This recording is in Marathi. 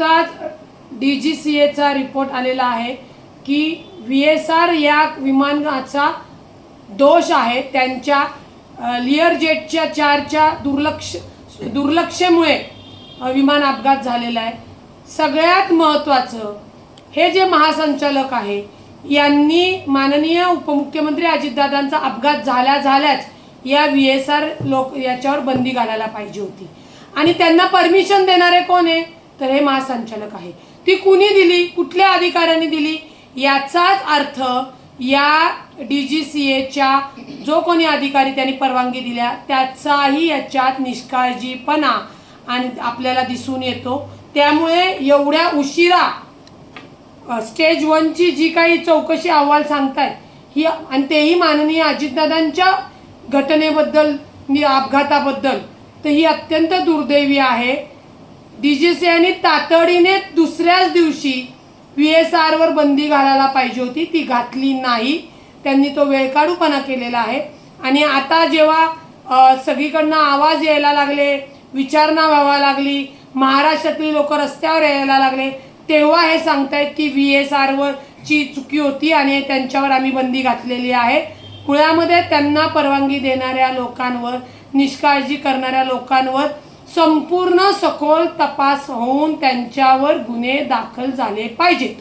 नुकताच DGCAचा रिपोर्ट आलेला आहे की VSR या विमानाचा दोष आहे, त्यांच्या लिअरजेटच्या 4च्या दुर्लक्षामुळे विमान अपघात झालेला आहे। सगळ्यात महत्त्वाचं हे जे महासंचालक आहे यांनी माननीय उपमुख्यमंत्री अजितदादांचा अपघात झाल्याच या VSR याच्यावर बंदी घालायला पाहिजे होती आणि त्यांना परमिशन देणारे कोण आहे तर हे महासंचालक आहे। ती कुणी दिली, कुठल्या अधिकाऱ्यांनी दिली याचाच अर्थ या DGCAच्या जो कोणी अधिकारी त्यांनी परवानगी दिल्या त्याचाही याच्यात निष्काळजीपणा आणि आपल्याला दिसून येतो। त्यामुळे एवढ्या उशिरा स्टेज 1 ची जी काही चौकशी अहवाल सांगतायत ही आणि तेही माननीय अजितदादांच्या घटनेबद्दल अपघाताबद्दल, तर ही अत्यंत दुर्दैवी आहे। DGCAने तातडीने दुसऱ्याच दिवशी VSR वर बंदी घालायला पाहिजे होती, ती घातली नाही। त्यांनी तो वेळकाढूपणा केलेला आहे आणि आता जेव्हा सगळीकडनं आवाज यायला लागले, विचारणा व्हायला लागली, महाराष्ट्रातली लोक रस्त्यावर यायला लागले, तेव्हा हे सांगतायत की VSR वर ची चुकी होती आणि त्यांच्यावर आम्ही बंदी घातलेली आहे। मुळामध्ये त्यांना परवानगी देणाऱ्या लोकांवर, निष्काळजी करणाऱ्या लोकांवर संपूर्ण सखोल तपास होऊन त्यांच्यावर गुन्हे दाखल झाले पाहिजेत।